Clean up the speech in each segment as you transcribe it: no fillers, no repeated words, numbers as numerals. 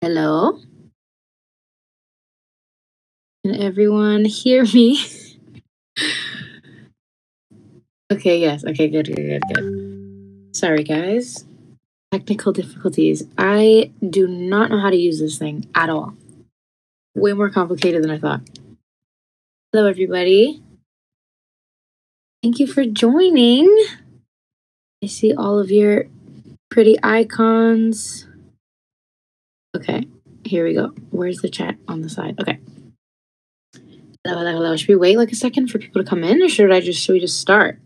Hello? Can everyone hear me? Okay, yes. Okay, good, good, good, good. Sorry, guys. Technical difficulties. I do not know how to use this thing at all. Way more complicated than I thought. Hello, everybody. Thank you for joining. I see all of your pretty icons. Okay, here we go. Where's the chat on the side? Okay. Hello, hello, hello. Should we wait like a second for people to come in, or should we just start?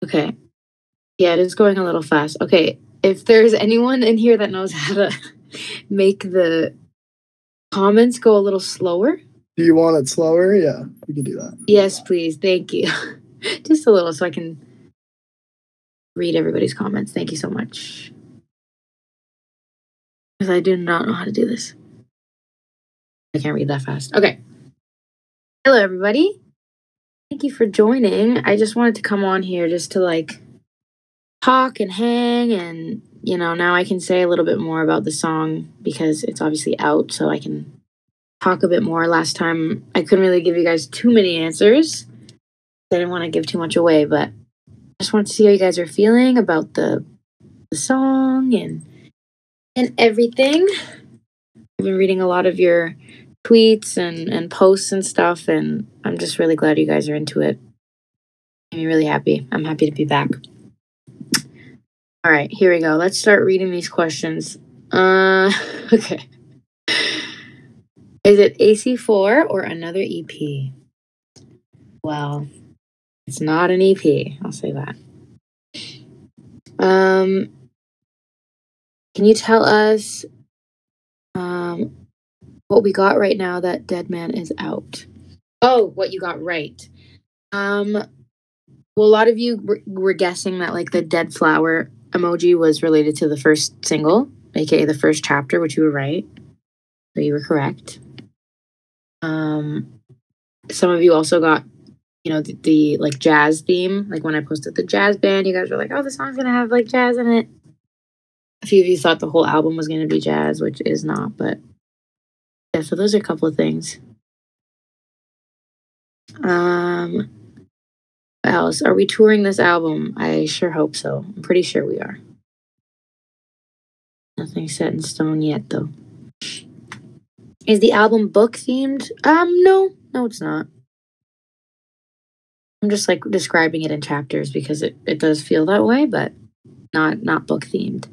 Okay. Yeah, it is going a little fast. Okay, if there's anyone in here that knows how to make the comments go a little slower. Do you want it slower? Yeah, we can do that. Yes, please. Thank you. Just a little so I can read everybody's comments. Thank you so much. Because I do not know how to do this. I can't read that fast. Okay. Hello, everybody. Thank you for joining. I just wanted to come on here just to talk and hang, and now I can say a little bit more about the song because it's obviously out, so I can talk a bit more. Last time I couldn't really give you guys too many answers. I didn't want to give too much away, but I just wanted to see how you guys are feeling about the song and everything. I've been reading a lot of your tweets and posts and stuff, and I'm just really glad you guys are into it. I'm really happy. I'm happy to be back. All right, here we go. Let's start reading these questions. Okay. Is it AC4 or another EP? Well, it's not an EP. I'll say that. Can you tell us what we got right now that Dead Man is out? Oh, what you got right. Well, a lot of you were guessing that the dead flower emoji was related to the first single, aka the first chapter, which you were right. So you were correct. Some of you also got, the jazz theme. Like when I posted the jazz band, you guys were like, "Oh, the song's gonna have jazz in it." A few of you thought the whole album was gonna be jazz, which is not. But yeah, so those are a couple of things. What else? Are we touring this album? I sure hope so. I'm pretty sure we are. Nothing set in stone yet, though. Is the album book themed? No, it's not. I'm just describing it in chapters because it does feel that way, but not book themed.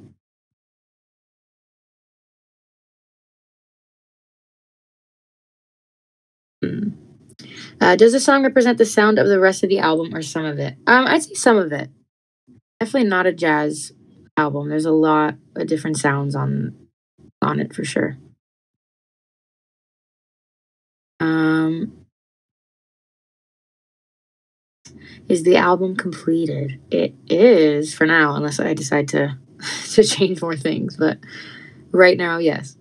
Does the song represent the sound of the rest of the album or some of it? I'd say some of it. Definitely not a jazz album. There's a lot of different sounds on it for sure. Is the album completed? It is for now, unless I decide to change more things. But right now, yes.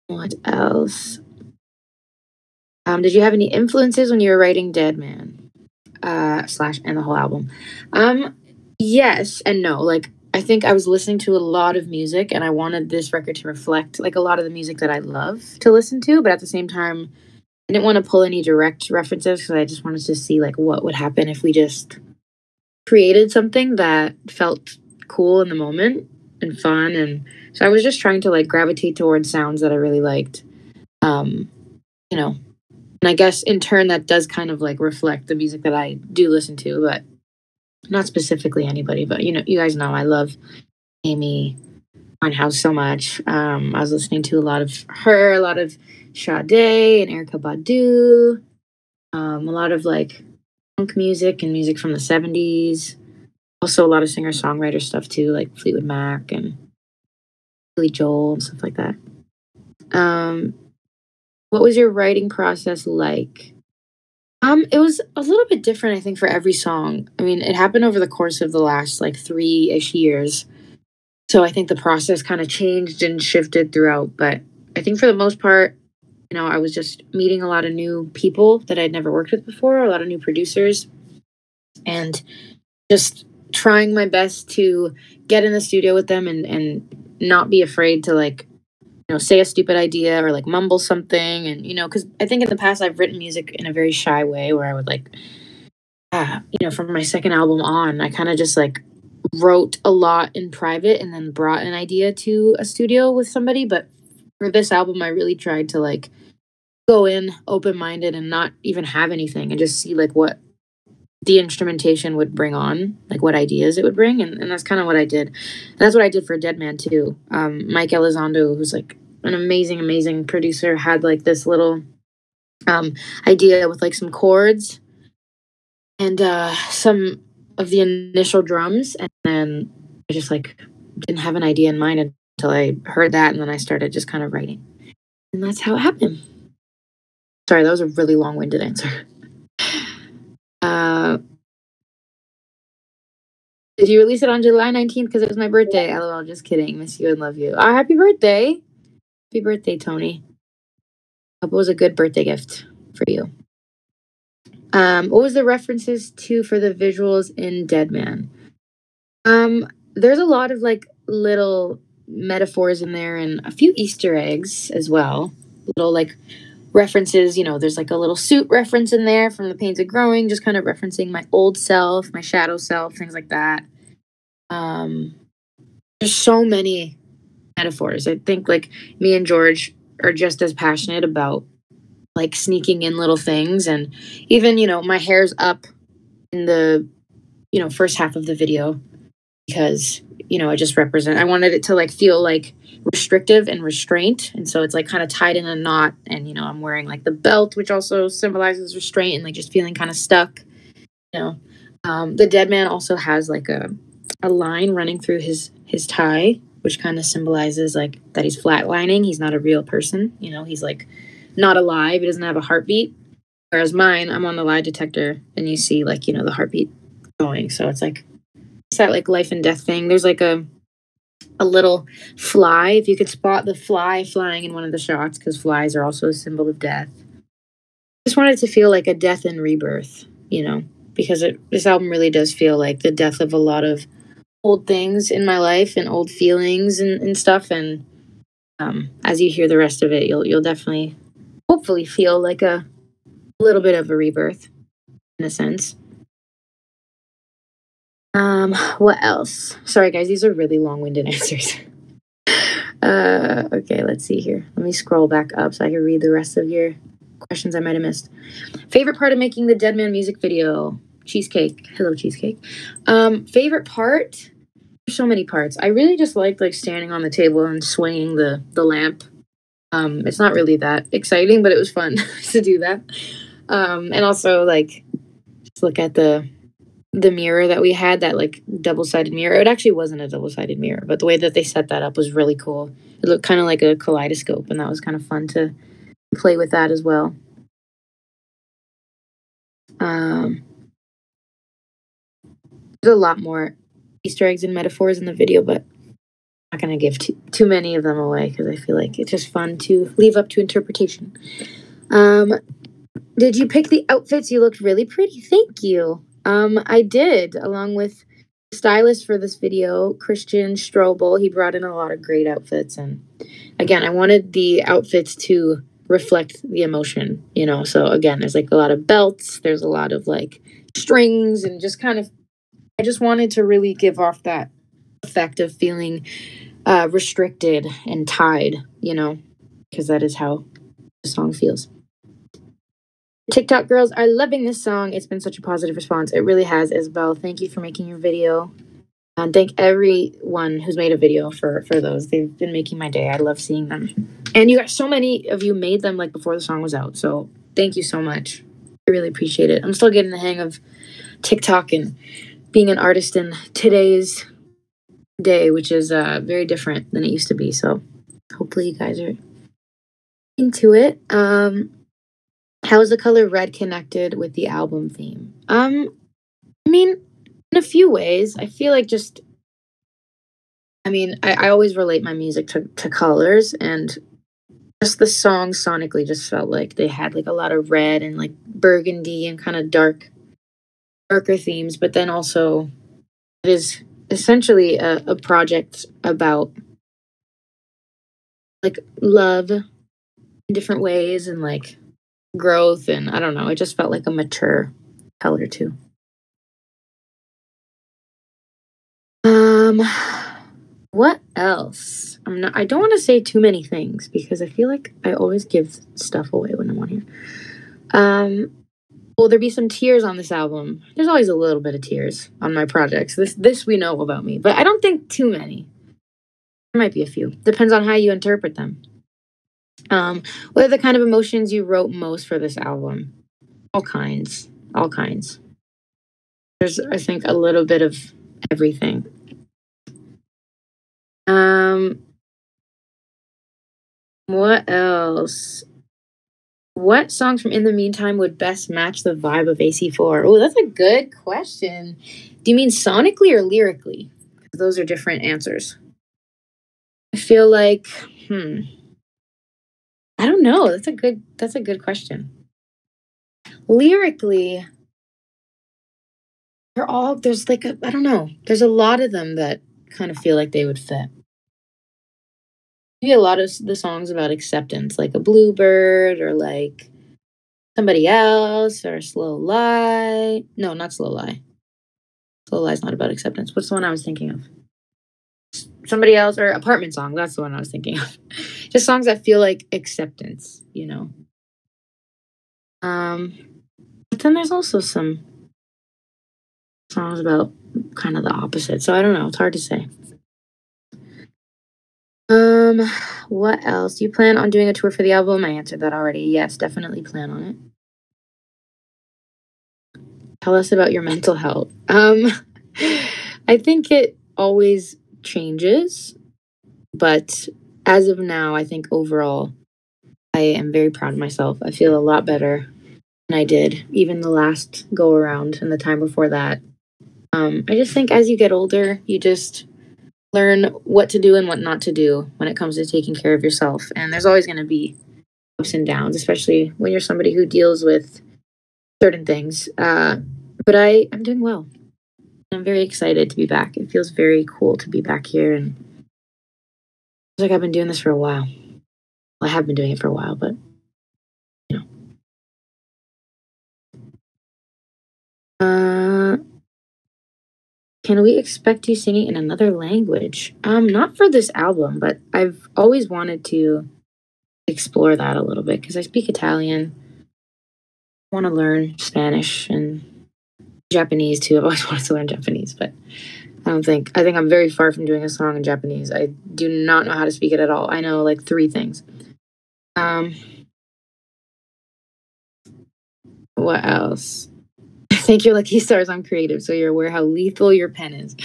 What else? Did you have any influences when you were writing Dead Man? / and the whole album. Yes and no. I think I was listening to a lot of music and I wanted this record to reflect a lot of the music that I love to listen to, but at the same time, I didn't want to pull any direct references because I just wanted to see what would happen if we just created something that felt cool in the moment and fun. And so I was just trying to gravitate towards sounds that I really liked. And I guess in turn that does kind of reflect the music that I do listen to, but not specifically anybody. But you guys know I love Amy Winehouse so much. I was listening to a lot of her, a lot of Sade and Erykah Badu, a lot of funk music and music from the 70s. Also a lot of singer-songwriter stuff too, like Fleetwood Mac and Billy Joel and stuff like that. What was your writing process like? It was a little bit different, I think, for every song. I mean, it happened over the course of the last 3-ish years. So I think the process kind of changed and shifted throughout. But I think for the most part, I was just meeting a lot of new people that I'd never worked with before, a lot of new producers. and just trying my best to get in the studio with them and not be afraid to like, say a stupid idea or like mumble something. And, because I think in the past I've written music in a very shy way where I would like, from my second album on, I kind of just like wrote a lot in private and then brought an idea to a studio with somebody. But for this album, I really tried to like go in open-minded and not even have anything and just see like what the instrumentation would bring on, like what ideas it would bring. And that's kind of what I did. And that's what I did for Dead Man too. Mike Elizondo, who's like an amazing, amazing producer, had like this little idea with like some chords and some of the initial drums. And then I just like didn't have an idea in mind until I heard that. And then I started just kind of writing. And that's how it happened. Sorry, that was a really long-winded answer. Did you release it on July 19th because it was my birthday? LOL, just kidding. Miss you and love you. Happy birthday. Happy birthday, Tony. Hope it was a good birthday gift for you. What was the references to for the visuals in Dead Man? There's a lot of like little metaphors in there and a few Easter eggs as well. Little like references, there's like a little suit reference in there from The Pains of Growing, just kind of referencing my old self, my shadow self, things like that. There's so many metaphors. I think like me and George are just as passionate about like sneaking in little things. And even, my hair's up in the, first half of the video because, I wanted it to like feel like restrictive and restraint. And so it's like kind of tied in a knot. And, I'm wearing like the belt, which also symbolizes restraint and like just feeling kind of stuck. The Dead Man also has like a line running through his tie, which kind of symbolizes like that he's flatlining. He's not a real person. He's like not alive. He doesn't have a heartbeat. Whereas mine, I'm on the lie detector and you see like, the heartbeat going. So it's like, it's that like life and death thing. There's like a little fly. If you could spot the fly flying in one of the shots, because flies are also a symbol of death. I just wanted it to feel like a death and rebirth, because this album really does feel like the death of a lot of old things in my life and old feelings and stuff. And as you hear the rest of it, you'll definitely, hopefully, feel like a little bit of a rebirth in a sense. What else? Sorry, guys, these are really long-winded answers. Okay, let's see here. Let me scroll back up so I can read the rest of your questions I might have missed. Favorite part of making the Dead Man music video? Cheesecake. Hello, Cheesecake. Favorite part? There's so many parts. I really just like standing on the table and swinging the lamp. It's not really that exciting, but it was fun to do that. And also like just look at the mirror that we had, that like double-sided mirror. It actually wasn't a double-sided mirror, but the way that they set that up was really cool. It looked kind of like a kaleidoscope, and that was kind of fun to play with that as well. There's a lot more Easter eggs and metaphors in the video, but I'm not going to give too many of them away because I feel like it's just fun to leave up to interpretation. Did you pick the outfits? You looked really pretty. Thank you. I did, along with the stylist for this video, Christian Strobel. He brought in a lot of great outfits. And again, I wanted the outfits to reflect the emotion, So again, there's like a lot of belts. There's a lot of like strings and just kind of, I just wanted to really give off that effect of feeling restricted and tied, because that is how the song feels. TikTok girls are loving this song. It's been such a positive response. It really has, Isabel. Thank you for making your video. And thank everyone who's made a video for those. They've been making my day. I love seeing them. And you guys, so many of you made them like before the song was out. So thank you so much. I really appreciate it. I'm still getting the hang of TikTok and being an artist in today's day, which is very different than it used to be. So hopefully you guys are into it. How is the color red connected with the album theme? I mean, in a few ways. I feel like I always relate my music to colors, and just the songs sonically just felt like they had like a lot of red and like burgundy and kind of dark darker themes, but then also it is essentially a project about like love in different ways and like growth, and I don't know, it just felt like a mature color too. Um what else? I don't want to say too many things because I feel like I always give stuff away when I'm on here. Um will there be some tears on this album? There's always a little bit of tears on my projects. This we know about me, but I don't think too many. There might be a few. Depends on how you interpret them. What are the kind of emotions you wrote most for this album? All kinds. All kinds. There's, I think, a little bit of everything. What else? What songs from In the Meantime would best match the vibe of AC4? Oh, that's a good question. Do you mean sonically or lyrically? Those are different answers. I feel like, I don't know. That's a good question. Lyrically, there's like I don't know. There's a lot of them that kind of feel like they would fit. Maybe a lot of the songs about acceptance, like a bluebird or like somebody else or slow lie. No, not slow lie. Slow lie's not about acceptance. What's the one I was thinking of? Somebody else or apartment song. That's the one I was thinking of. Just songs that feel like acceptance, you know. But then there's also some songs about kind of the opposite. So I don't know. It's hard to say. What else? Do you plan on doing a tour for the album? I answered that already. Yes, definitely plan on it. Tell us about your mental health. I think it always changes, but as of now, I think overall, I am very proud of myself. I feel a lot better than I did even the last go around and the time before that. I just think as you get older, you just learn what to do and what not to do when it comes to taking care of yourself. And there's always going to be ups and downs, especially when you're somebody who deals with certain things. But I'm doing well. I'm very excited to be back. It feels very cool to be back here, and it's like I've been doing this for a while. Well, I have been doing it for a while, but you know. Can we expect you singing in another language? Not for this album, but I've always wanted to explore that a little bit because I speak Italian. I want to learn Spanish and Japanese too. I've always wanted to learn Japanese, but I think I'm very far from doing a song in Japanese. I do not know how to speak it at all. I know like three things. Um, what else? Thank your lucky stars. I'm creative, so you're aware how lethal your pen is.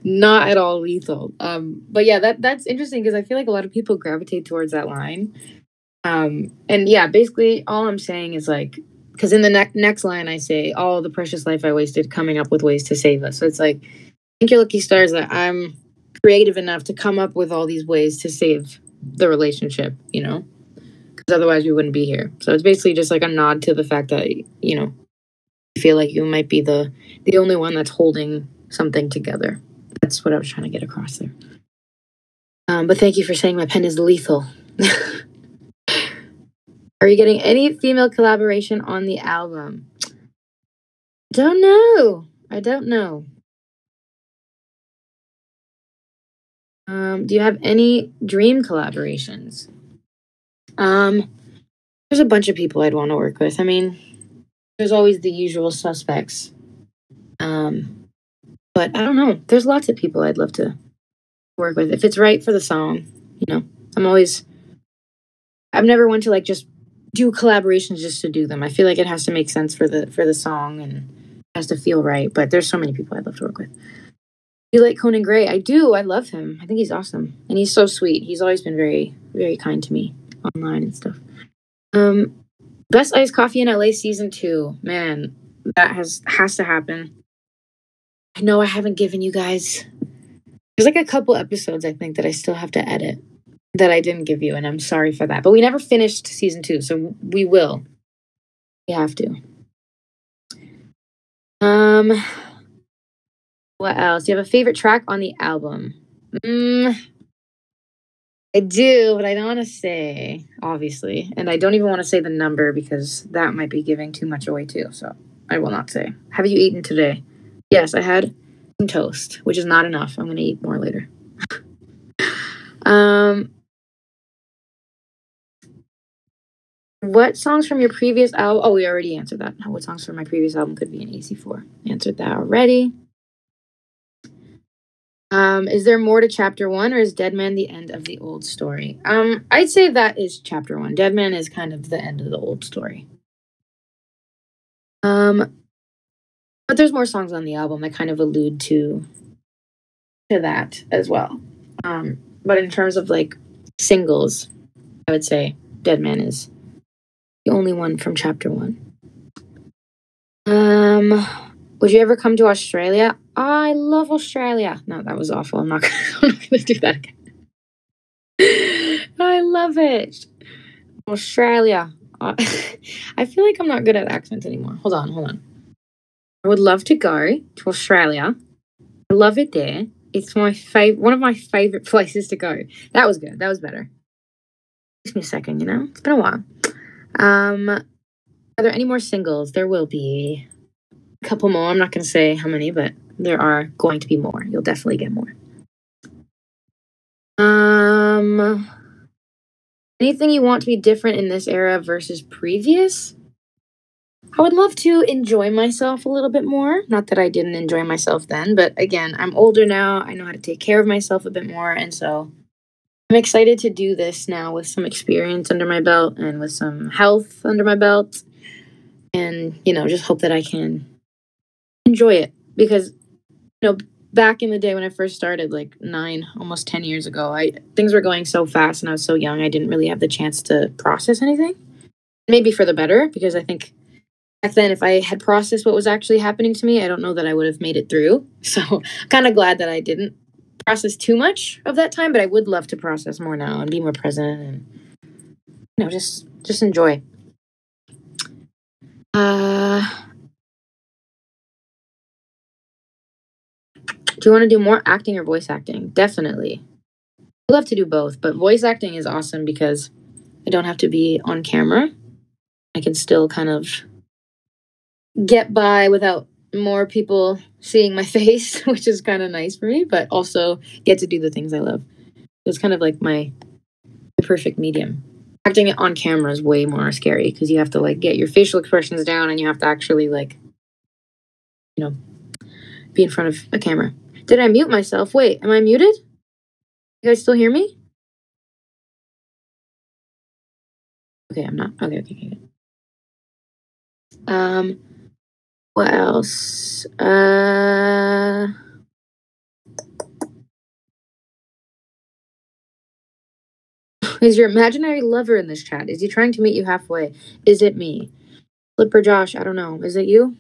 Not at all lethal. But yeah, that's interesting because I feel like a lot of people gravitate towards that line. And yeah, basically all I'm saying is like, because in the next line I say, all the precious life I wasted coming up with ways to save us. So it's like, thank your lucky stars that I'm creative enough to come up with all these ways to save the relationship, you know, because otherwise we wouldn't be here. So it's basically just like a nod to the fact that, you know, I feel like you might be the only one that's holding something together. That's what I was trying to get across there. But thank you for saying my pen is lethal. Are you getting any female collaboration on the album? Don't know. I don't know. Do you have any dream collaborations? There's a bunch of people I'd want to work with. I mean, there's always the usual suspects. But I don't know. There's lots of people I'd love to work with if it's right for the song. You know, I've never wanted to like just do collaborations just to do them. I feel like it has to make sense for the song and it has to feel right. But there's so many people I'd love to work with. You like Conan Gray? I do. I love him. I think he's awesome, and he's so sweet. He's always been very, very kind to me online and stuff. Um, Best iced coffee in LA season 2. Man, that has to happen. I know I haven't given you guys. There's like a couple episodes I think that I still have to edit that I didn't give you, and I'm sorry for that. But we never finished season 2, so we will. We have to. Um, what else? Do you have a favorite track on the album? I do, but I don't want to say, obviously. And I don't even want to say the number because that might be giving too much away, too. So I will not say. Have you eaten today? Yes, I had some toast, which is not enough. I'm going to eat more later. Um, what songs from your previous album? Oh, we already answered that. What songs from my previous album could be an AC4? Answered that already. Is there more to chapter one, or is Dead Man the end of the old story? I'd say that is chapter one. Dead Man is kind of the end of the old story. But there's more songs on the album that kind of allude to that as well. But in terms of like singles, I would say Dead Man is the only one from chapter one. Would you ever come to Australia? I love Australia. No, that was awful. I'm not gonna do that again. I love it. Australia. I feel like I'm not good at accents anymore. Hold on. I would love to go to Australia. I love it there. It's my one of my favorite places to go. That was good. That was better. Takes me a second, It's been a while. Are there any more singles? There will be a couple more. I'm not going to say how many, but there are going to be more. You'll definitely get more. Anything you want to be different in this era versus previous? I would love to enjoy myself a little bit more. Not that I didn't enjoy myself then, but again, I'm older now. I know how to take care of myself a bit more. And so I'm excited to do this now with some experience under my belt and with some health under my belt. And, just hope that I can enjoy it. Because, back in the day when I first started, like 9, almost 10 years ago, things were going so fast and I was so young, I didn't really have the chance to process anything. Maybe for the better, because I think back then, if I had processed what was actually happening to me, I don't know that I would have made it through. So I'm kind of glad that I didn't process too much of that time, but I would love to process more now and be more present and, just enjoy. Do you want to do more acting or voice acting? Definitely. I love to do both, but voice acting is awesome because I don't have to be on camera. I can still kind of get by without more people seeing my face, which is kind of nice for me, but also get to do the things I love. It's kind of like my perfect medium. Acting on camera is way more scary because you have to like get your facial expressions down and you have to actually like, be in front of a camera. Did I mute myself? Wait, am I muted? You guys still hear me? Okay, I'm not. Okay. What else? Is your imaginary lover in this chat? Is he trying to meet you halfway? Is it me? Flipper Josh, I don't know. Is it you?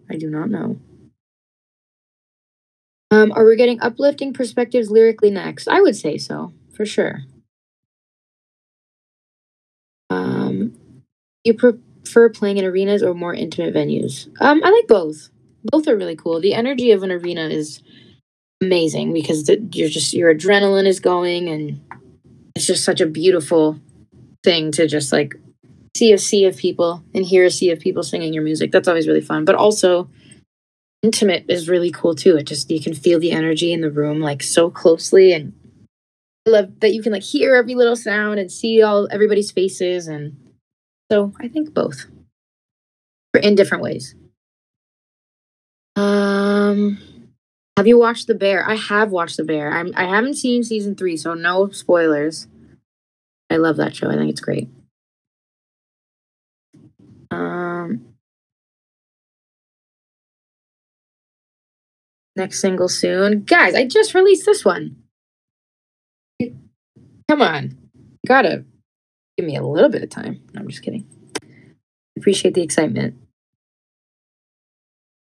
I do not know. Are we getting uplifting perspectives lyrically next? I would say so, for sure. You prefer playing in arenas or more intimate venues? I like both. Both are really cool. The energy of an arena is amazing because your adrenaline is going and it's just such a beautiful thing to just like see a sea of people and hear a sea of people singing your music. That's always really fun. But also intimate is really cool too. You can feel the energy in the room like so closely, and I love that you can like hear every little sound and see everybody's faces, and so I think both in different ways. Have you watched The Bear? I have watched The Bear. I haven't seen season 3, so no spoilers. I love that show. I think it's great. Next single soon. Guys, I just released this one. Come on. You gotta give me a little bit of time. No, I'm just kidding. Appreciate the excitement.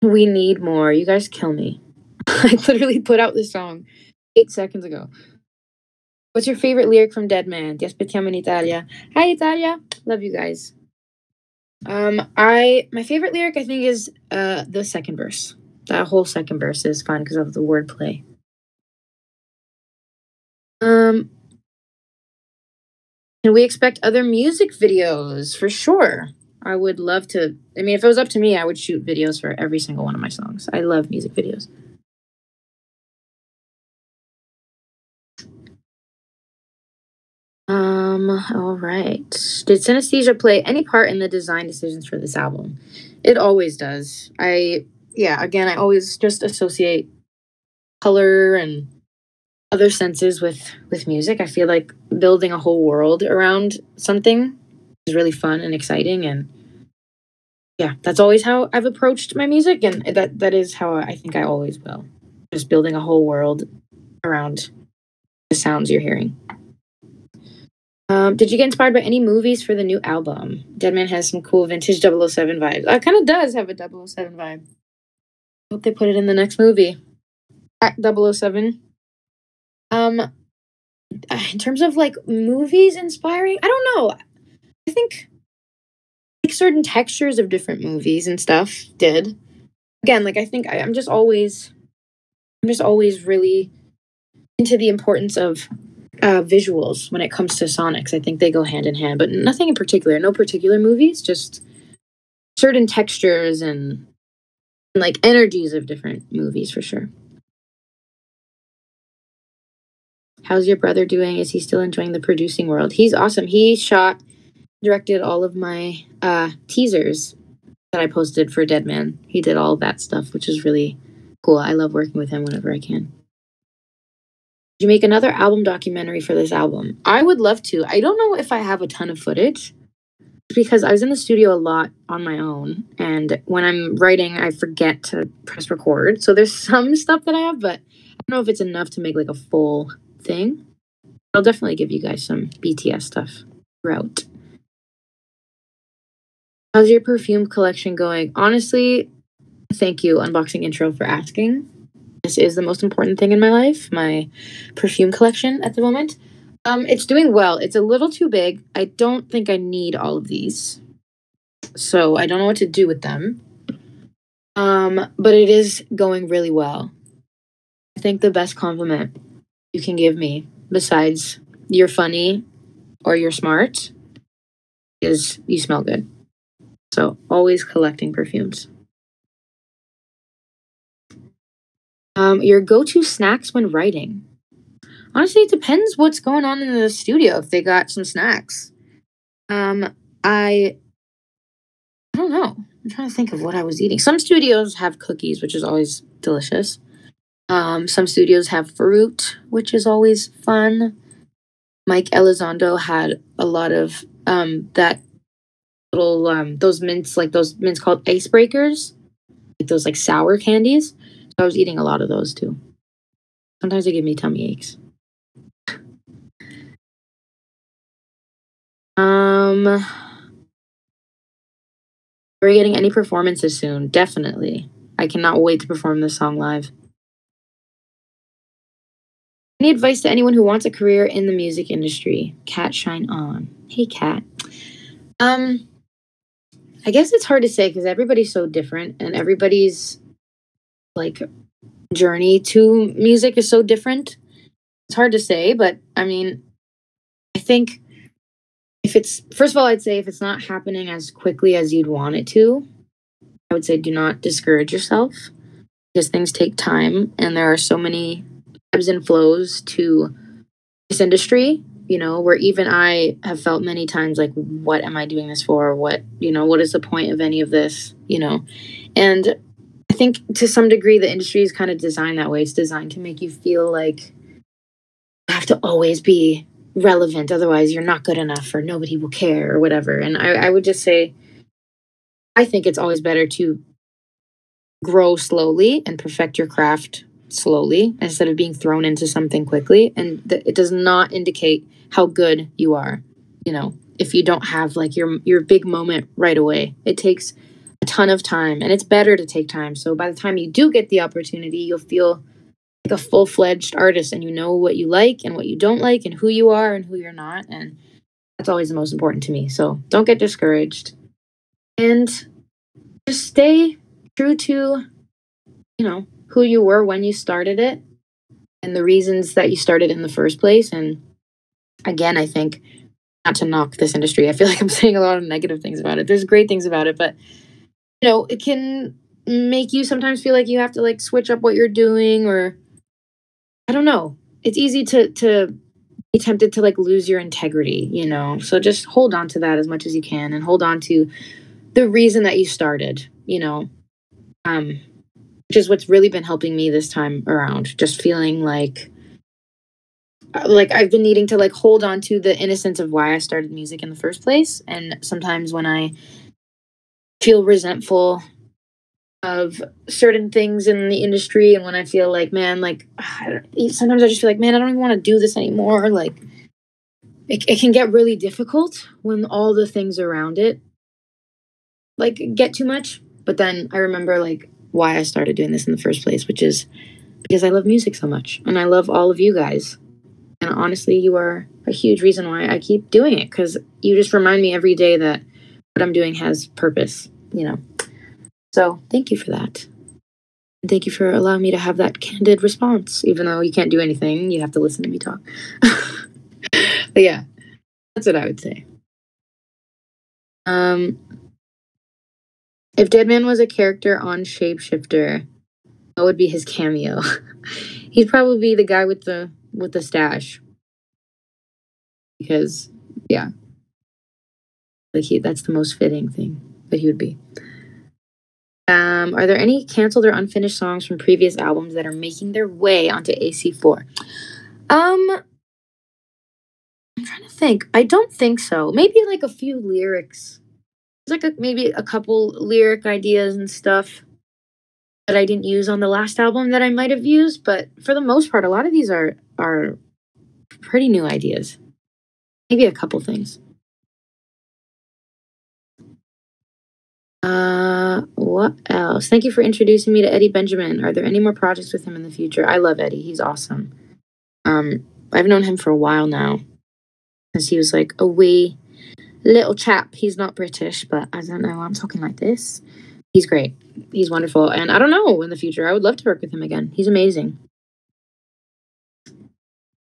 We need more. You guys kill me. I literally put out this song 8 seconds ago. What's your favorite lyric from Dead Man? Ti aspettiamo in Italia. Hi, Italia. Love you guys. My favorite lyric I think is the second verse. That whole second verse is fun because of the wordplay. Um, can we expect other music videos? For sure. I would love to. I mean, if it was up to me, I would shoot videos for every single one of my songs. I love music videos. All right. Did synesthesia play any part in the design decisions for this album? It always does. Yeah, again, I always just associate color and other senses with music. I feel like building a whole world around something is really fun and exciting, and yeah, that's always how I've approached my music, and that is how I think I always will. Just building a whole world around the sounds you're hearing. Did you get inspired by any movies for the new album? Deadman has some cool vintage 007 vibes. It kind of does have a 007 vibe. Hope they put it in the next movie. At 007. In terms of like movies inspiring, I don't know. I think like certain textures of different movies and stuff did. Again, like I think I'm just always really into the importance of visuals when it comes to sonics. I think they go hand in hand, but nothing in particular. No particular movies, just certain textures and like energies of different movies for sure. How's your brother doing? Is he still enjoying the producing world? He's awesome. He directed all of my teasers that I posted for Dead Man. He did all of that stuff, which is really cool. I love working with him whenever I can. Did you make another album documentary for this album? I would love to. I don't know if I have a ton of footage because I was in the studio a lot on my own. And when I'm writing, I forget to press record. So there's some stuff that I have, but I don't know if it's enough to make like a full thing. I'll definitely give you guys some BTS stuff throughout. How's your perfume collection going? Honestly, thank you, Unboxing Intro, for asking. This is the most important thing in my life, my perfume collection at the moment. It's doing well. It's a little too big. I don't think I need all of these. So I don't know what to do with them. But it is going really well. I think the best compliment you can give me, besides you're funny or you're smart, is you smell good. So always collecting perfumes. Your go-to snacks when writing. Honestly, it depends what's going on in the studio. If they got some snacks, um, I I don't know. I'm trying to think of what I was eating. Some studios have cookies, which is always delicious. Some studios have fruit, which is always fun. Mike Elizondo had a lot of that little those mints, like those mints called icebreakers, like those like sour candies. So I was eating a lot of those too. Sometimes they give me tummy aches. Are we getting any performances soon? Definitely. I cannot wait to perform this song live. Any advice to anyone who wants a career in the music industry? Cat shine on. Hey Cat. Um, I guess it's hard to say because everybody's so different and everybody's like journey to music is so different. It's hard to say, but I mean, I think if it's first of all, I'd say if it's not happening as quickly as you'd want it to, I would say do not discourage yourself because things take time and there are so many ebbs and flows to this industry, where even I have felt many times like, what am I doing this for? What is the point of any of this? And I think to some degree the industry is kind of designed that way. It's designed to make you feel like you have to always be relevant, otherwise you're not good enough or nobody will care or whatever. And I would just say, I think it's always better to grow slowly and perfect your craft slowly instead of being thrown into something quickly. And it does not indicate how good you are. If you don't have like your big moment right away, it takes a ton of time and it's better to take time. So by the time you do get the opportunity, you'll feel like a full-fledged artist and you know what you like and what you don't like and who you are and who you're not. And that's always the most important to me. So don't get discouraged. and just stay true to, who you were when you started it and the reasons that you started in the first place. And again, I think, not to knock this industry, I feel like I'm saying a lot of negative things about it. There's great things about it, but it can make you sometimes feel like you have to like switch up what you're doing, or I don't know. It's easy to be tempted to like lose your integrity. So just hold on to that as much as you can and hold on to the reason that you started, which is what's really been helping me this time around. Just feeling like I've been needing to like hold on to the innocence of why I started music in the first place. And sometimes when I feel resentful of certain things in the industry, and when I feel like, man, like sometimes I just feel like, man, I don't even want to do this anymore. Like it can get really difficult when all the things around it like get too much. But then I remember like why I started doing this in the first place, which is because I love music so much and I love all of you guys. And honestly, you are a huge reason why I keep doing it, because you just remind me every day that what I'm doing has purpose. So thank you for that. And thank you for allowing me to have that candid response, even though you can't do anything. You have to listen to me talk. But yeah, that's what I would say. If Deadman was a character on Shapeshifter, what would be his cameo? He'd probably be the guy with the stash. Because yeah. Like that's the most fitting thing that he would be. Are there any canceled or unfinished songs from previous albums that are making their way onto AC4? I'm trying to think. I don't think so. Maybe like a few lyrics. There's like maybe a couple lyric ideas and stuff that I didn't use on the last album that I might have used, but for the most part, a lot of these are pretty new ideas. Maybe a couple things. What else? Thank you for introducing me to Eddie Benjamin. Are there any more projects with him in the future? I love Eddie. He's awesome. I've known him for a while now, since he was like a wee little chap. He's not British, but I don't know. I'm talking like this. He's great. He's wonderful. And I don't know, in the future, I would love to work with him again. He's amazing.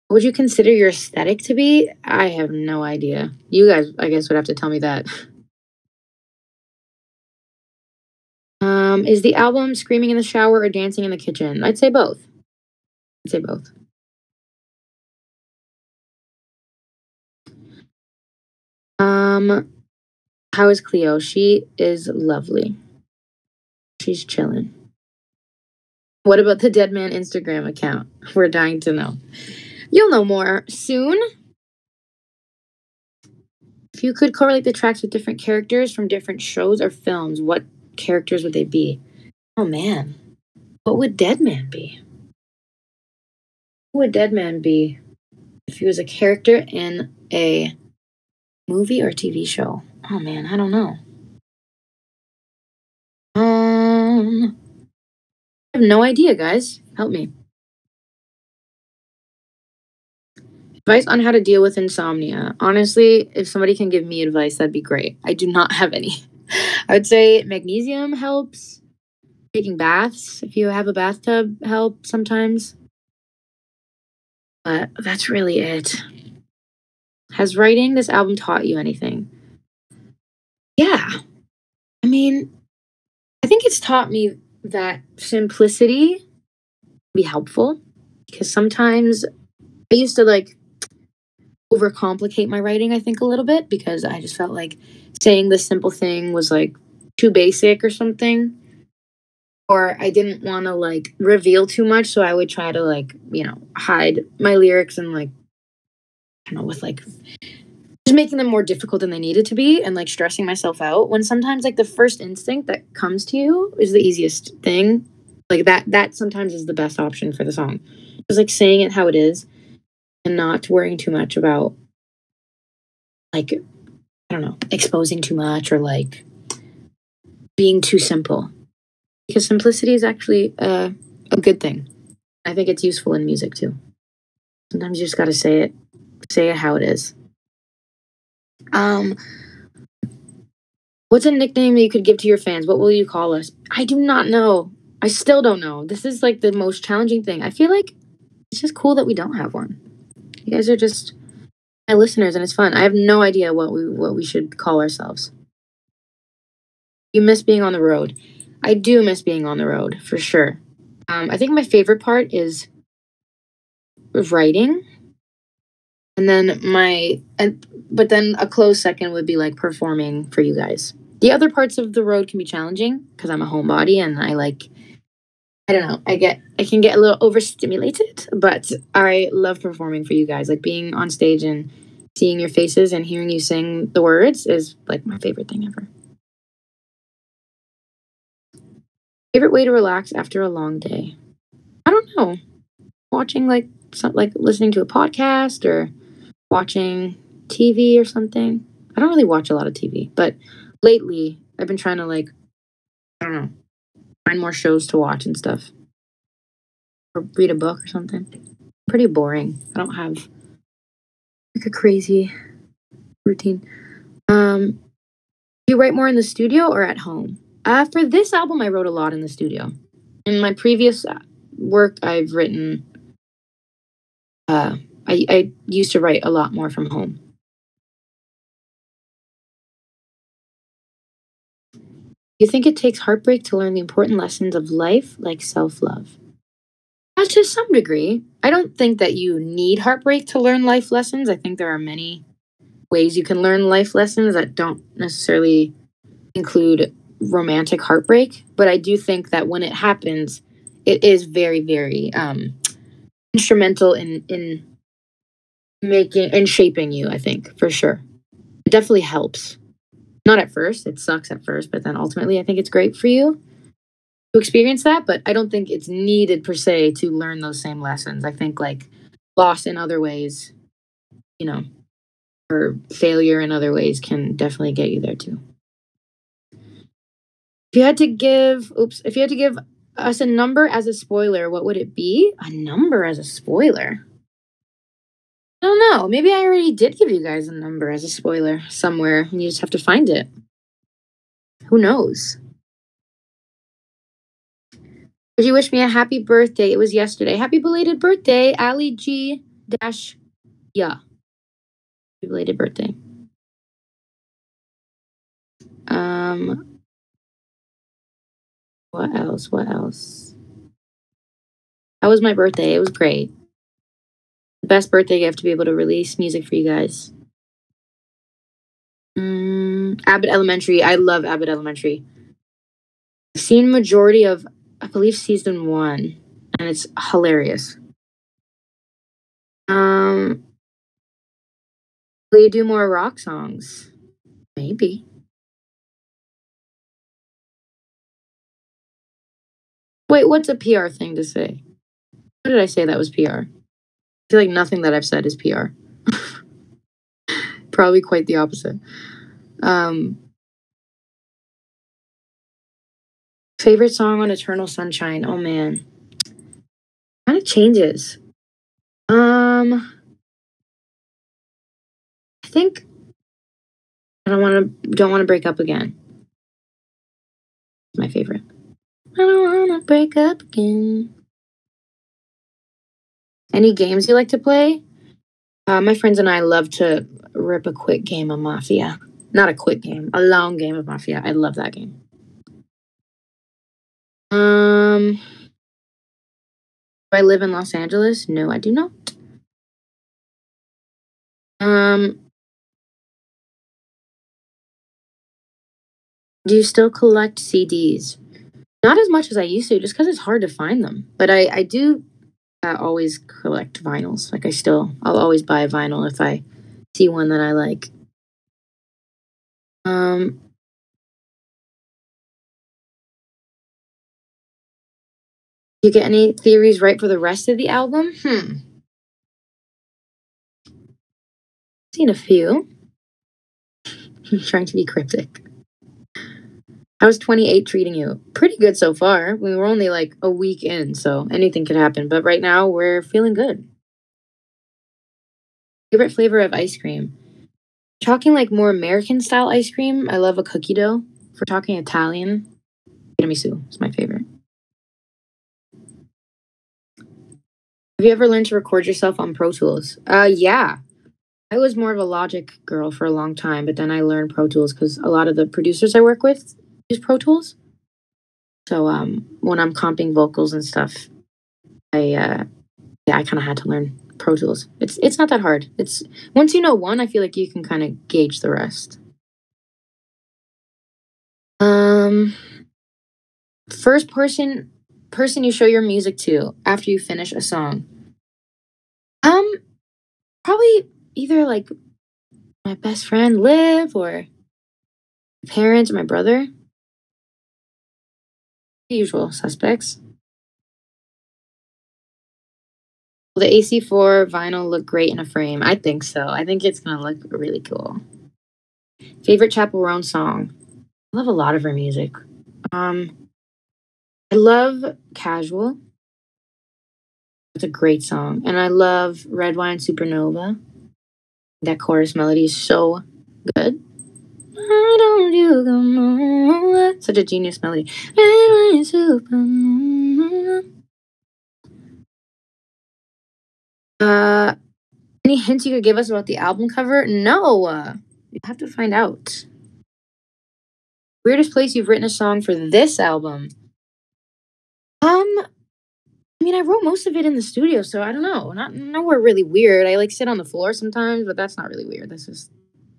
What would you consider your aesthetic to be? I have no idea. You guys, I guess, would have to tell me that. Is the album screaming in the shower or dancing in the kitchen? I'd say both. I'd say both. How is Cleo? She is lovely. She's chilling. What about the Dead Man Instagram account? We're dying to know. You'll know more soon. If you could correlate the tracks with different characters from different shows or films, what characters would they be? Oh man. What would Dead Man be? Who would Dead Man be if he was a character in a movie or TV show? Oh man, I don't know. I have no idea, guys. Help me. Advice on how to deal with insomnia. Honestly, if somebody can give me advice, that'd be great. I do not have any. I would say magnesium helps. Taking baths, if you have a bathtub, help sometimes. But that's really it. Has writing this album taught you anything? Yeah. I mean, I think it's taught me that simplicity can be helpful, because sometimes I used to like overcomplicate my writing, I think, a little bit, because I just felt like saying the simple thing was like too basic or something. Or I didn't want to like reveal too much, so I would try to like, hide my lyrics and like, I don't know, with like just making them more difficult than they needed to be, and like stressing myself out, when sometimes like the first instinct that comes to you is the easiest thing. Like that sometimes is the best option for the song. Just like saying it how it is and not worrying too much about like, I don't know, exposing too much or like being too simple. Because simplicity is actually a good thing. I think it's useful in music too. Sometimes you just gotta say it how it is. What's a nickname that you could give to your fans? What will you call us? I do not know. I still don't know. This is like the most challenging thing. I feel like it's just cool that we don't have one. You guys are just my listeners, and it's fun. I have no idea what we should call ourselves. You miss being on the road. I do miss being on the road for sure. I think my favorite part is writing, and then but then a close second would be like performing for you guys. The other parts of the road can be challenging because I'm a homebody and I don't know, I can get a little overstimulated, but I love performing for you guys. Like being on stage and seeing your faces and hearing you sing the words is like my favorite thing ever. Favorite way to relax after a long day? I don't know. Watching like listening to a podcast or watching TV or something. I don't really watch a lot of TV, but lately I've been trying to like I don't know, find more shows to watch and stuff or read a book or something. Pretty boring. I don't have like a crazy routine. Do you write more in the studio or at home? For this album, I wrote a lot in the studio. In my previous work, I've written. I used to write a lot more from home. You think it takes heartbreak to learn the important lessons of life, like self-love? To some degree. I don't think that you need heartbreak to learn life lessons. I think there are many ways you can learn life lessons that don't necessarily include romantic heartbreak. But I do think that when it happens, it is very, very instrumental in making and shaping you, I think, for sure. It definitely helps. Not at first, it sucks at first, but then ultimately I think it's great for you to experience that, but I don't think it's needed per se to learn those same lessons. I think like loss in other ways, you know, or failure in other ways can definitely get you there too. If you had to give us a number as a spoiler, what would it be? A number as a spoiler? I don't know. Maybe I already did give you guys a number as a spoiler somewhere, and you just have to find it. Who knows? Would you wish me a happy birthday? It was yesterday. Happy belated birthday, Ali G dash yeah. Happy belated birthday. Um, what else? What else? How was my birthday? It was great. The best birthday gift to be able to release music for you guys. Abbott Elementary. I love Abbott Elementary. I've seen majority of, I believe, season 1, and it's hilarious. Will you do more rock songs? Maybe. Wait, what's a PR thing to say? What did I say that was PR? I feel like nothing that I've said is PR. Probably quite the opposite. Favorite song on Eternal Sunshine? Oh man. Kind of changes. I think I don't want to break up again. My favorite. I don't want to break up again. Any games you like to play? My friends and I love to rip a quick game of Mafia. Not a quick game, a long game of Mafia. I love that game. Do I live in Los Angeles? No, I do not. Do you still collect CDs? Not as much as I used to, just because it's hard to find them. But I do always collect vinyls. Like I'll always buy a vinyl if I see one that I like. Do you get any theories right for the rest of the album? Seen a few. I'm trying to be cryptic. How's 28 treating you? Pretty good so far. We were only like a week in, so anything could happen. But right now, we're feeling good. Favorite flavor of ice cream? Talking like more American style ice cream, I love a cookie dough. If we're talking Italian, tiramisu is my favorite. Have you ever learned to record yourself on Pro Tools? Yeah. I was more of a Logic girl for a long time, but then I learned Pro Tools because a lot of the producers I work with use Pro Tools. So when I'm comping vocals and stuff, I kind of had to learn Pro Tools. It's not that hard. It's once you know one, I feel like you can kind of gauge the rest. Um, First person you show your music to after you finish a song. Um, Probably either like my best friend Liv or my parents or my brother. The usual suspects. Will the AC4 vinyl look great in a frame? I think so. I think it's gonna look really cool. Favorite Chappell Roan song? I love a lot of her music. I love Casual. It's a great song. And I love Red Wine Supernova. That chorus melody is so good. Why don't you come over? Such a genius melody. Red Wine Supernova. Any hints you could give us about the album cover? No. You have to find out. Weirdest place you've written a song for this album? I mean, I wrote most of it in the studio, so I don't know. Not nowhere really weird. I like sit on the floor sometimes, but that's not really weird. That's just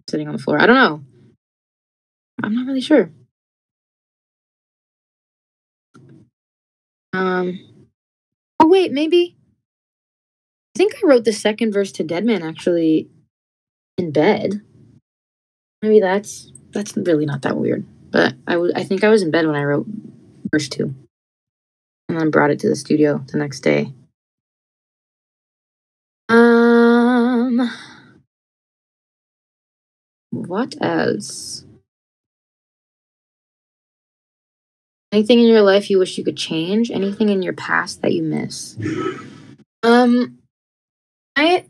sitting on the floor. I don't know. I'm not really sure. Um. Oh wait, maybe. I think I wrote the second verse to Dead Man actually in bed. Maybe that's really not that weird. But I think I was in bed when I wrote verse 2, and then brought it to the studio the next day. What else? Anything in your life you wish you could change? Anything in your past that you miss? Um, I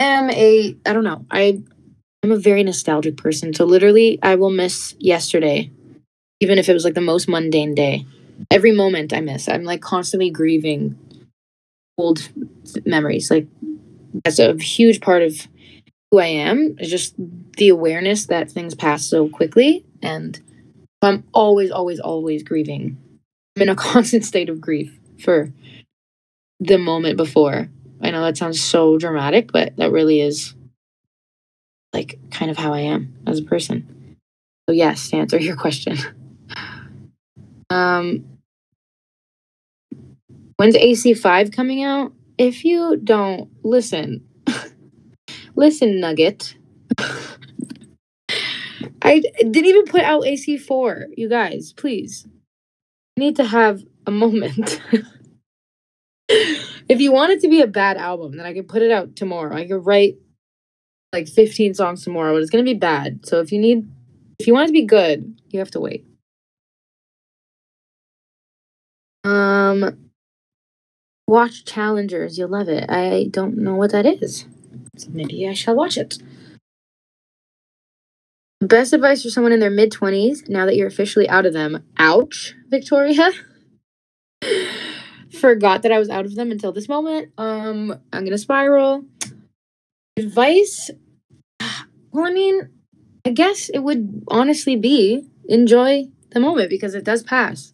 don't know. I'm a very nostalgic person. So literally I will miss yesterday, even if it was like the most mundane day. Every moment I miss. I'm like constantly grieving old memories. Like that's a huge part of who I am. It's just the awareness that things pass so quickly, and I'm always, always, always grieving. I'm in a constant state of grief for the moment before. I know that sounds so dramatic, but that really is like kind of how I am as a person. So yes, to answer your question. Um, when's AC5 coming out? If you don't listen, listen, Nugget. I didn't even put out AC4, you guys. Please, I need to have a moment. If you want it to be a bad album, then I can put it out tomorrow. I could write like 15 songs tomorrow, but it's gonna be bad. So if you want it to be good, you have to wait. Watch Challengers. You'll love it. I don't know what that is. So maybe I shall watch it. Best advice for someone in their mid-20s now that you're officially out of them. Ouch, Victoria. Forgot that I was out of them until this moment. I'm gonna spiral. Advice? Well, I mean, I guess it would honestly be enjoy the moment because it does pass.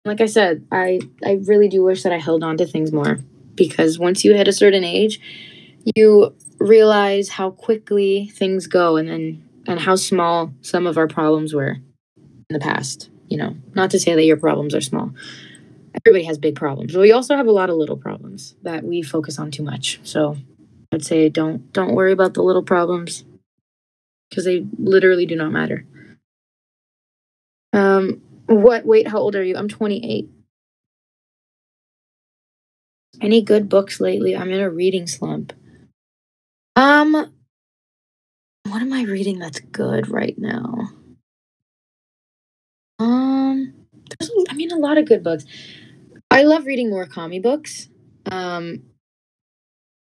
Like I said, I really do wish that I held on to things more because once you hit a certain age, you realize how quickly things go and how small some of our problems were in the past. You know, not to say that your problems are small. Everybody has big problems, but we also have a lot of little problems that we focus on too much. So I'd say don't worry about the little problems because they literally do not matter. Wait, how old are you? I'm 28. Any good books lately? I'm in a reading slump. What am I reading that's good right now? A lot of good books. I love reading Murakami books. Um,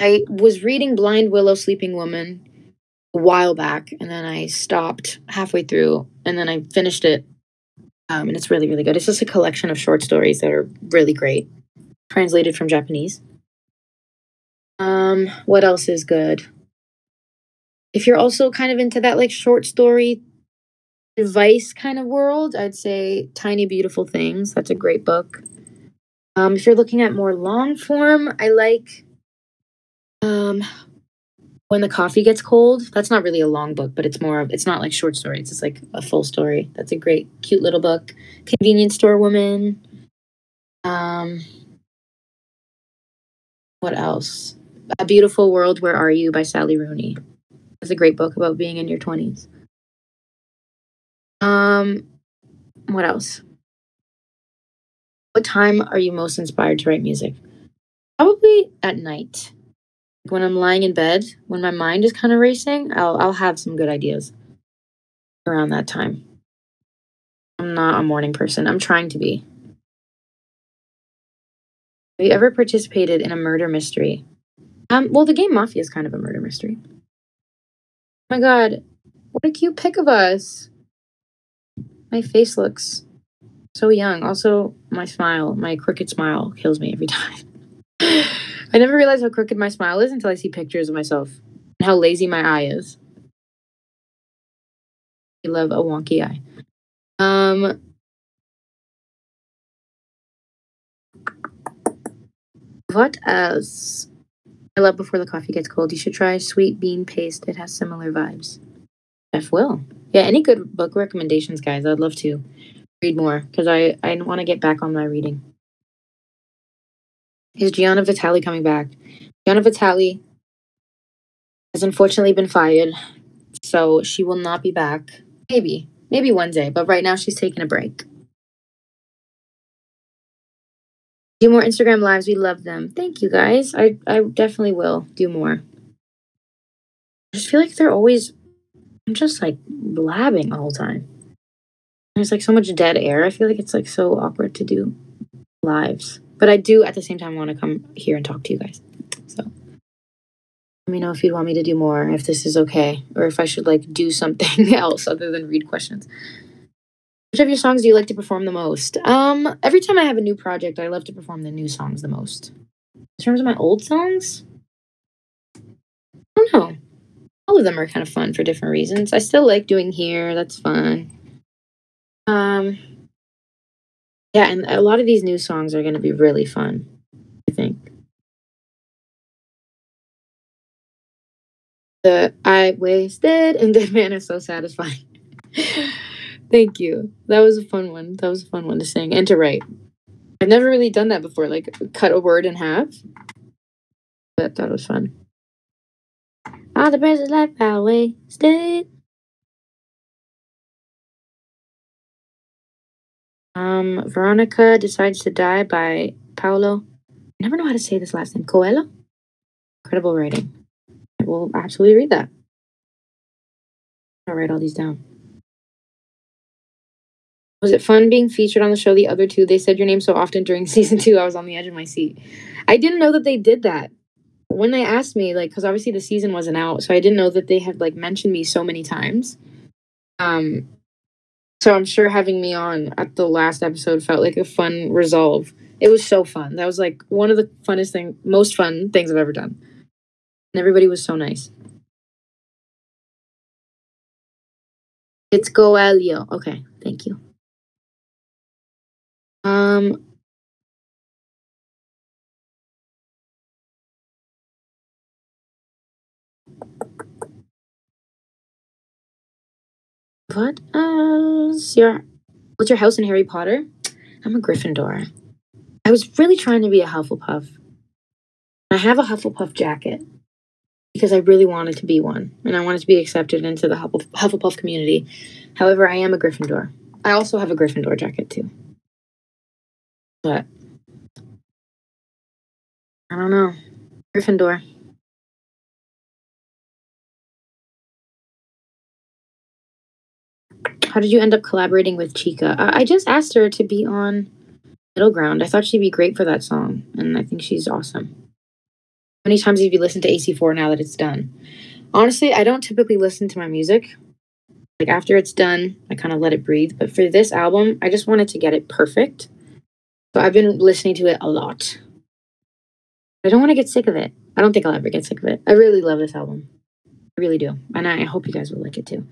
I was reading Blind Willow, Sleeping Woman. a while back, and then I stopped halfway through, and then I finished it. And it's really, really good. It's just a collection of short stories that are really great, translated from Japanese. What else is good? If you're also kind of into that like short story advice kind of world, I'd say Tiny Beautiful Things. That's a great book. If you're looking at more long form, I like When the Coffee Gets Cold. That's not really a long book, but it's not like short stories. It's like a full story. That's a great, cute little book. Convenience Store Woman. What else? A Beautiful World, Where Are You by Sally Rooney. It's a great book about being in your 20s. What else? What time are you most inspired to write music? Probably at night. When I'm lying in bed, when my mind is kind of racing, I'll have some good ideas around that time. I'm not a morning person. I'm trying to be. Have you ever participated in a murder mystery? Well, the game Mafia is kind of a murder mystery. Oh my god, what a cute pic of us. My face looks so young. Also, my crooked smile kills me every time. I never realized how crooked my smile is until I see pictures of myself and how lazy my eye is. I love a wonky eye. What else? I love Before the Coffee Gets Cold. You should try Sweet Bean Paste. It has similar vibes. Jeff will. Yeah, any good book recommendations, guys? I'd love to read more because I want to get back on my reading. Is Gianna Vitali coming back? Gianna Vitali has unfortunately been fired, so she will not be back. Maybe one day, but right now she's taking a break. Do more Instagram lives. We love them. Thank you, guys. I definitely will do more. I just feel like I'm just like blabbing the whole time. There's like so much dead air. I feel like it's like so awkward to do lives. But I do at the same time want to come here and talk to you guys. So let me know if you'd want me to do more, if this is okay, or if I should like do something else other than read questions. Which of your songs do you like to perform the most? Every time I have a new project, I love to perform the new songs the most. In terms of my old songs, I don't know. All of them are kind of fun for different reasons. I still like doing Here. That's fun. Yeah, and a lot of these new songs are going to be really fun, I think. The I Wasted and Dead Man are so satisfying. Thank you. That was a fun one. That was a fun one to sing and to write. I've never really done that before, like cut a word in half. But that was fun. All the precious life I wasted. Veronica Decides to Die by Paulo. I never know how to say this last name. Coelho? Incredible writing. I will absolutely read that. I'll write all these down. Was it fun being featured on the show the other two? They said your name so often during season 2, I was on the edge of my seat. I didn't know that they did that. When they asked me, like, because obviously the season wasn't out, so I didn't know that they had, like, mentioned me so many times. So I'm sure having me on at the last episode felt like a fun resolve. It was so fun. That was, like, one of the most fun things I've ever done. And everybody was so nice. It's Goelio. Okay, thank you. What else? What's your house in Harry Potter? I'm a Gryffindor. I was really trying to be a Hufflepuff. I have a Hufflepuff jacket because I really wanted to be one, and I wanted to be accepted into the Hufflepuff community. However, I am a Gryffindor. I also have a Gryffindor jacket too. But I don't know. Gryffindor. How did you end up collaborating with Chica? I just asked her to be on Middle Ground. I thought she'd be great for that song, and I think she's awesome. How many times have you listened to AC4 now that it's done? Honestly, I don't typically listen to my music. Like after it's done, I kind of let it breathe. But for this album, I just wanted to get it perfect. So I've been listening to it a lot. I don't want to get sick of it. I don't think I'll ever get sick of it. I really love this album. I really do. And I hope you guys will like it too.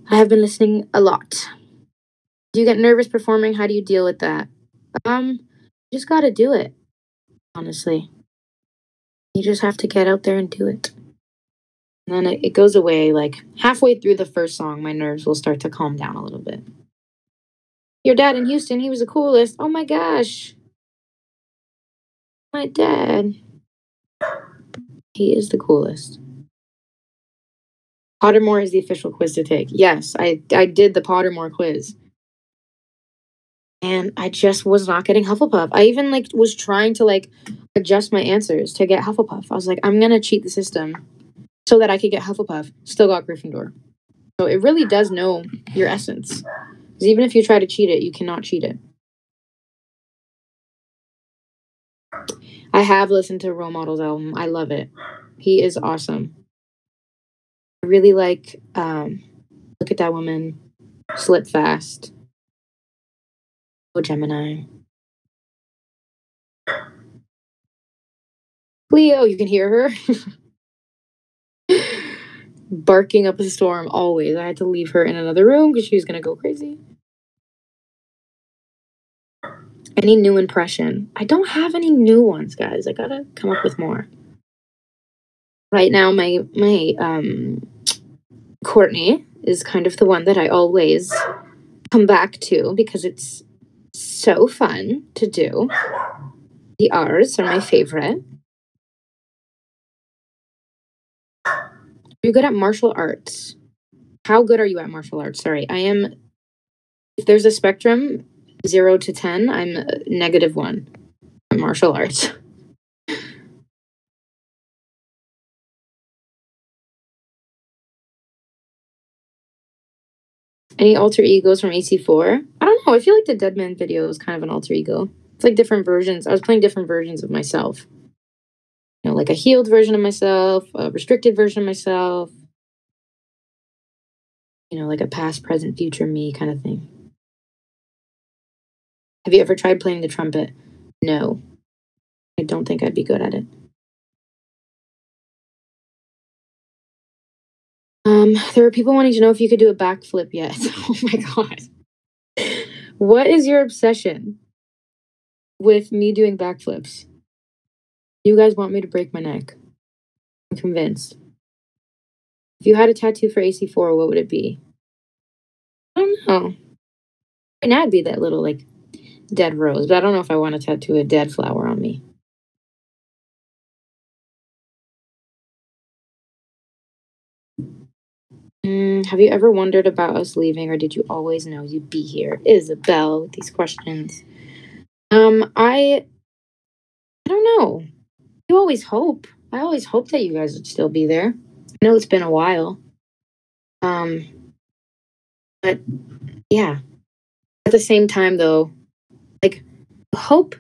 I have been listening a lot. Do you get nervous performing? How do you deal with that? You just gotta do it, honestly. You just have to get out there and do it. And then it goes away. Like halfway through the first song, my nerves will start to calm down a little bit. Your dad in Houston, he was the coolest. Oh my gosh. My dad. He is the coolest. Pottermore is the official quiz to take. Yes, I did the Pottermore quiz. And I just was not getting Hufflepuff. I even was trying to adjust my answers to get Hufflepuff. I was like, I'm gonna cheat the system so that I could get Hufflepuff. Still got Gryffindor. So it really does know your essence. Because even if you try to cheat it, you cannot cheat it. I have listened to Role Model's album. I love it. He is awesome. I really like Look at That Woman, Slip Fast, Oh Gemini. Cleo, you can hear her. Barking up a storm always. I had to leave her in another room because she was going to go crazy. Any new impression? I don't have any new ones, guys. I gotta come up with more. Right now, my Courtney is kind of the one that I always come back to because it's so fun to do. The R's are my favorite. You're good at martial arts. How good are you at martial arts? Sorry, I am. If there's a spectrum, 0 to 10, I'm -1 at martial arts. Any alter egos from AC4? I don't know. I feel like the Deadman video is kind of an alter ego. It's like different versions. I was playing different versions of myself. You know, like a healed version of myself, a restricted version of myself. You know, like a past, present, future me kind of thing. Have you ever tried playing the trumpet? No. I don't think I'd be good at it. There were people wanting to know if you could do a backflip yet. Oh my god. What is your obsession with me doing backflips? You guys want me to break my neck? I'm convinced. If you had a tattoo for AC4, what would it be? I don't know. Right now it'd be that little dead rose, but I don't know if I want to tattoo a dead flower on me. Have you ever wondered about us leaving, or did you always know you'd be here? Isabel, with these questions. I don't know. You always hope. I always hope that you guys would still be there. I know it's been a while. But yeah. At the same time, though, hope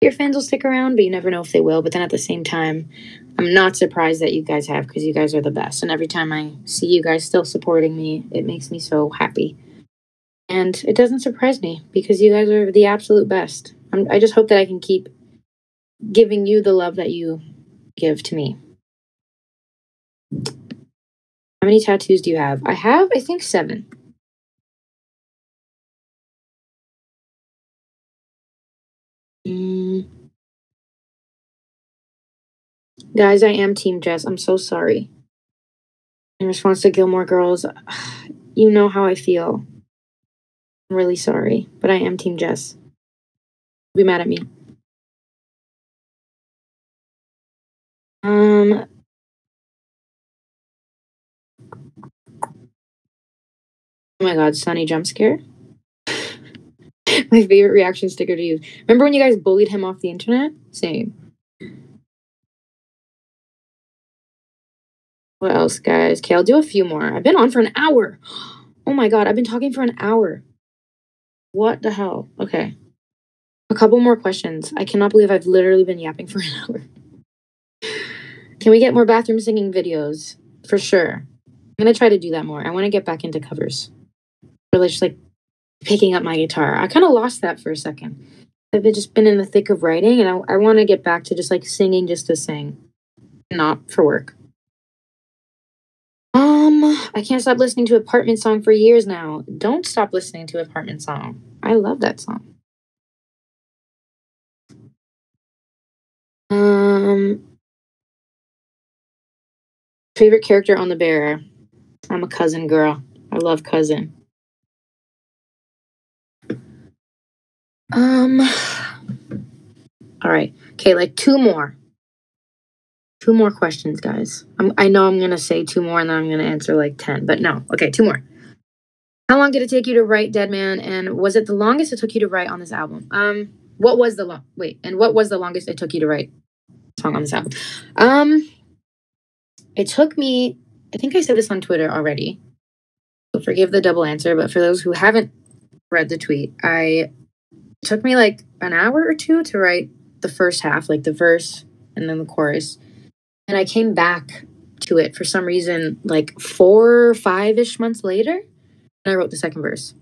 your fans will stick around, but you never know if they will. But then at the same time, I'm not surprised that you guys have because you guys are the best. And every time I see you guys still supporting me, it makes me so happy. And it doesn't surprise me because you guys are the absolute best. I just hope that I can keep giving you the love that you give to me. How many tattoos do you have? I have, I think, 7. Guys, I am Team Jess. I'm so sorry. In response to Gilmore Girls, you know how I feel. I'm really sorry, but I am Team Jess. Be mad at me. Oh my god, Sunny jump scare. My favorite reaction sticker to use. Remember when you guys bullied him off the internet? Same. What else, guys? Okay, I'll do a few more. I've been on for an hour. Oh my god, I've been talking for an hour. What the hell? Okay. A couple more questions. I cannot believe I've literally been yapping for an hour. Can we get more bathroom singing videos? for sure. I'm gonna try to do that more. I want to get back into covers, or like just like picking up my guitar. I kind of lost that for a second. I've just been in the thick of writing, and I want to get back to just like singing just to sing, not for work. I can't stop listening to Apartment Song for years now. Don't stop listening to Apartment Song. I love that song. Favorite character on The Bear. I'm a Cousin girl. I love Cousin. All right. Okay, like two more. Two more questions, guys. I know I'm gonna say two more and then I'm gonna answer like 10, but no. Okay, two more. How long did it take you to write Dead Man, and was it the longest it took you to write on this album? What was the longest it took you to write a song on this album? It took me, I think I said this on Twitter already, so forgive the double answer, but for those who haven't read the tweet, it took me like an hour or two to write the first half, like the verse and then the chorus. And I came back to it for some reason, like 4 or 5-ish months later, and I wrote the second verse.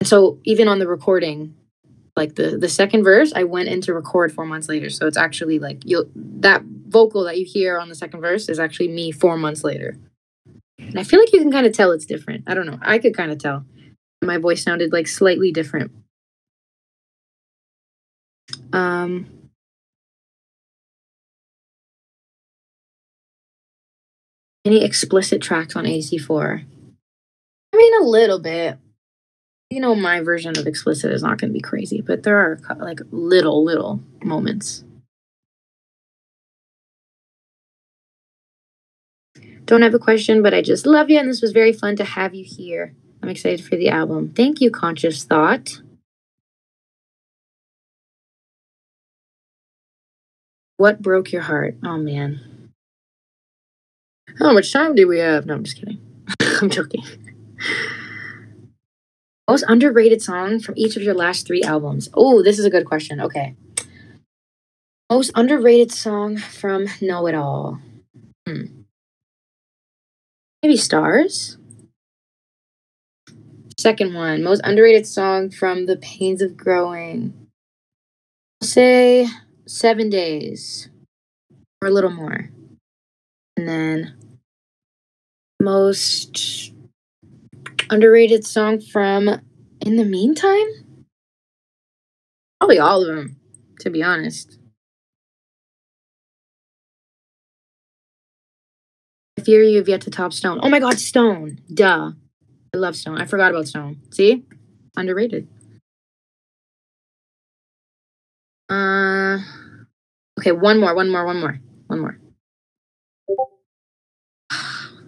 So even on the recording, like the second verse, I went in to record 4 months later. So it's actually like that vocal that you hear on the second verse is actually me 4 months later. And I feel like you can kind of tell it's different. I don't know. I could kind of tell. My voice sounded like slightly different. Any explicit tracks on AC4? I mean, a little bit. You know, my version of explicit is not going to be crazy, but there are like little moments. Don't have a question, but I just love you, and this was very fun to have you here. I'm excited for the album. Thank you, Conscious Thought. What broke your heart? Oh, man. How much time do we have? No, I'm just kidding. I'm joking. Most underrated song from each of your last 3 albums? Oh, this is a good question. Okay. Most underrated song from Know It All. Maybe Stars? Second one, most underrated song from The Pains of Growing. I'll say 7 Days, or a little more. And then most underrated song from In the Meantime? Probably all of them, to be honest. I fear you've yet to top Stone. Oh my god, Stone. Duh. I love Stone. I forgot about Stone. See? Underrated. Okay, one more. Let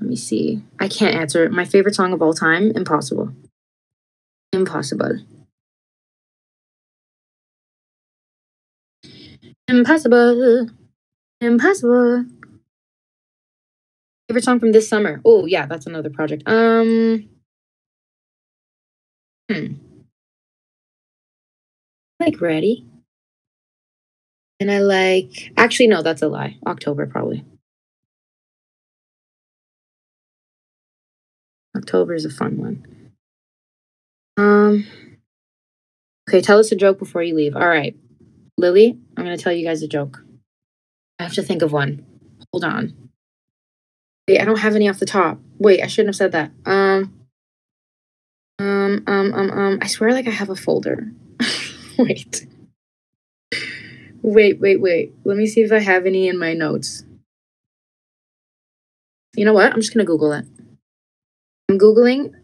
me see. I can't answer it. My favorite song of all time? Impossible. Impossible. Impossible. Favorite song from this summer? Oh, yeah, that's another project. Like Ready. And I like, actually, no, that's a lie. October, probably. October is a fun one. Okay, tell us a joke before you leave. All right. Lily, I'm going to tell you guys a joke. I have to think of one. Hold on. Wait, I don't have any off the top. Wait, I shouldn't have said that. I swear like I have a folder. Wait. Wait. Let me see if I have any in my notes. You know what? I'm just going to Google it. I'm Googling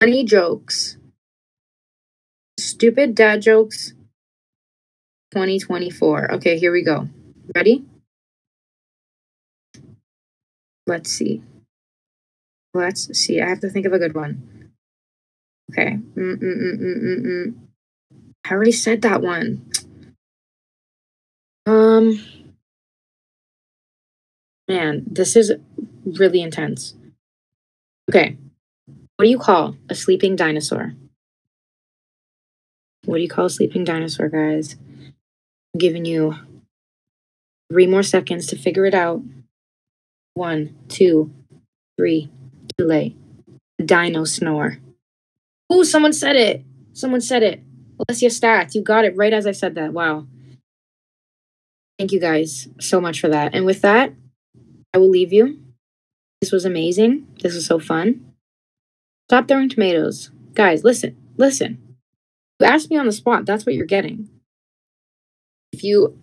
funny jokes. Stupid dad jokes 2024. Okay, here we go. Ready? Let's see. I have to think of a good one. Okay. I already said that one. Man, this is really intense. Okay. What do you call a sleeping dinosaur? What do you call a sleeping dinosaur, guys? I'm giving you 3 more seconds to figure it out. 1, 2, 3. Too late. Dino snore. Ooh, someone said it. Someone said it. Alessia Stats, you got it right as I said that. Wow. Thank you guys so much for that. And with that, I will leave you. This was amazing. This was so fun. Stop throwing tomatoes. Guys, listen. You asked me on the spot. That's what you're getting. If you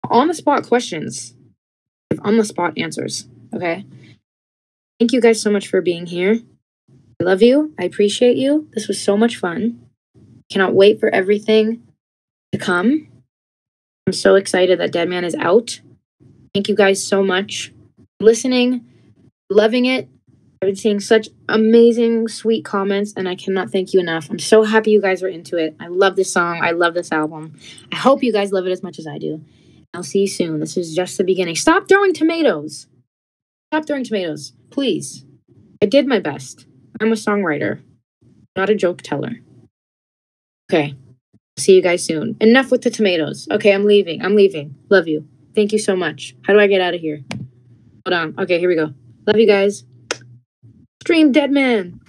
on the spot questions, on the spot answers. Okay. Thank you guys so much for being here. I love you. I appreciate you. This was so much fun. Cannot wait for everything to come. I'm so excited that Dead Man is out. Thank you guys so much for listening, loving it. I've been seeing such amazing, sweet comments, and I cannot thank you enough. I'm so happy you guys are into it. I love this song. I love this album. I hope you guys love it as much as I do. I'll see you soon. This is just the beginning. Stop throwing tomatoes. Stop throwing tomatoes, please. I did my best. I'm a songwriter, not a joke teller. Okay. See you guys soon. Enough with the tomatoes. Okay, I'm leaving. Love you. Thank you so much. How do I get out of here? Hold on. Okay, here we go. Love you guys. Stream Dead Man.